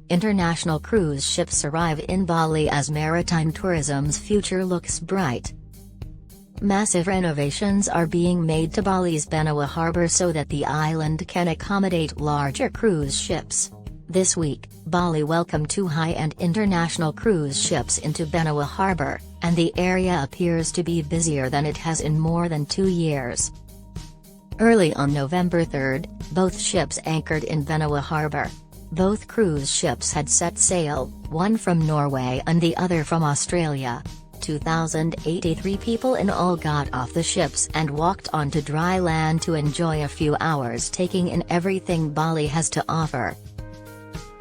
international cruise ships arrive in Bali as maritime tourism's future looks bright. Massive renovations are being made to Bali's Benoa Harbour so that the island can accommodate larger cruise ships. This week, Bali welcomed two high-end international cruise ships into Benoa Harbour, and the area appears to be busier than it has in more than 2 years. Early on November 3, both ships anchored in Benoa Harbour. Both cruise ships had set sail, one from Norway and the other from Australia. 2,083 people in all got off the ships and walked onto dry land to enjoy a few hours taking in everything Bali has to offer.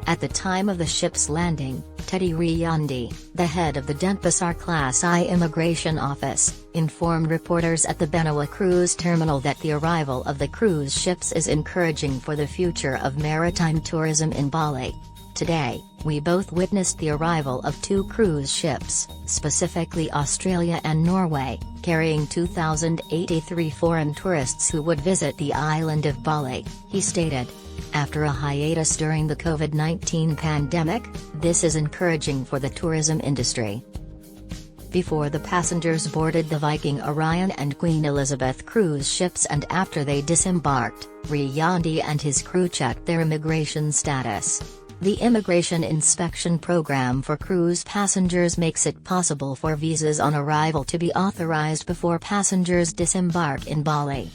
At the time of the ship's landing, Teddy Riyandi, the head of the Denpasar Class I immigration office, informed reporters at the Benoa cruise terminal that the arrival of the cruise ships is encouraging for the future of maritime tourism in Bali. Today, we both witnessed the arrival of two cruise ships, specifically Australia and Norway, carrying 2,083 foreign tourists who would visit the island of Bali, he stated. After a hiatus during the COVID-19 pandemic, this is encouraging for the tourism industry. Before the passengers boarded the Viking Orion and Queen Elizabeth cruise ships and after they disembarked, Riyandi and his crew checked their immigration status. The immigration inspection program for cruise passengers makes it possible for visas on arrival to be authorized before passengers disembark in Bali.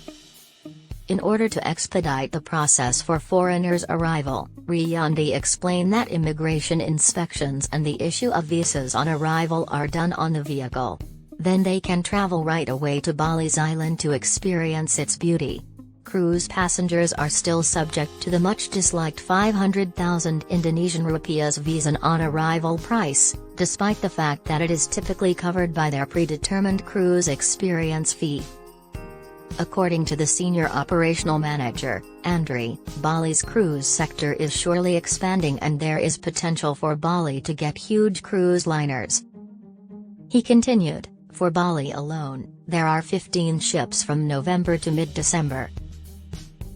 In order to expedite the process for foreigners' arrival, Riyandi explained that immigration inspections and the issue of visas on arrival are done on the vehicle. Then they can travel right away to Bali's island to experience its beauty. Cruise passengers are still subject to the much disliked 500,000 Indonesian rupiahs visa on arrival price, despite the fact that it is typically covered by their predetermined cruise experience fee. According to the senior operational manager, Andri, Bali's cruise sector is surely expanding and there is potential for Bali to get huge cruise liners. He continued, for Bali alone, there are 15 ships from November to mid-December.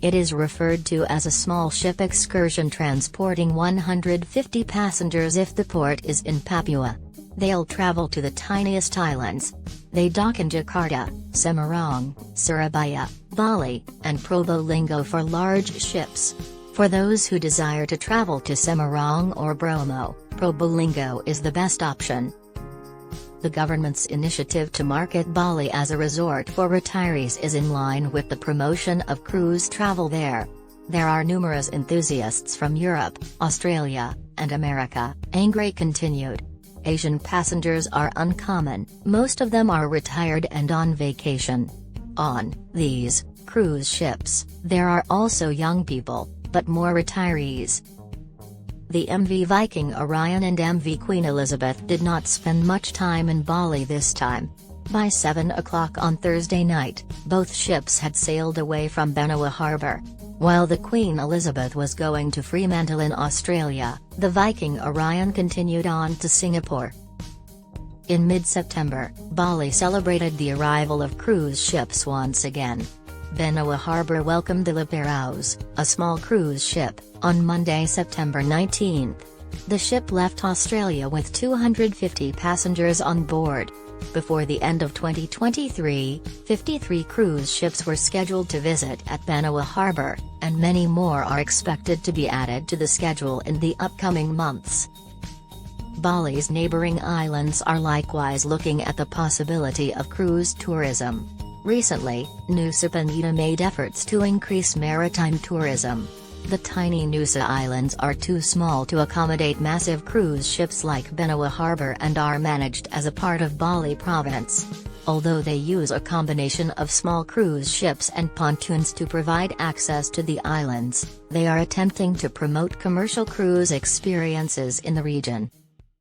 It is referred to as a small ship excursion transporting 150 passengers if the port is in Papua. They'll travel to the tiniest islands. They dock in Jakarta, Semarang, Surabaya, Bali, and Probolinggo for large ships. For those who desire to travel to Semarang or Bromo, Probolinggo is the best option. The government's initiative to market Bali as a resort for retirees is in line with the promotion of cruise travel there. There are numerous enthusiasts from Europe, Australia, and America, Angre continued. Asian passengers are uncommon, most of them are retired and on vacation. On these cruise ships, there are also young people, but more retirees. The MV Viking Orion and MV Queen Elizabeth did not spend much time in Bali this time. By 7 o'clock on Thursday night, both ships had sailed away from Benoa Harbour. While the Queen Elizabeth was going to Fremantle in Australia, the Viking Orion continued on to Singapore. In mid-September, Bali celebrated the arrival of cruise ships once again. Benoa Harbour welcomed the Liberos, a small cruise ship, on Monday, September 19. The ship left Australia with 250 passengers on board. Before the end of 2023, 53 cruise ships were scheduled to visit at Benoa Harbour, and many more are expected to be added to the schedule in the upcoming months. Bali's neighbouring islands are likewise looking at the possibility of cruise tourism. Recently, Nusa Penida made efforts to increase maritime tourism. The tiny Nusa Islands are too small to accommodate massive cruise ships like Benoa Harbour and are managed as a part of Bali province. Although they use a combination of small cruise ships and pontoons to provide access to the islands, they are attempting to promote commercial cruise experiences in the region.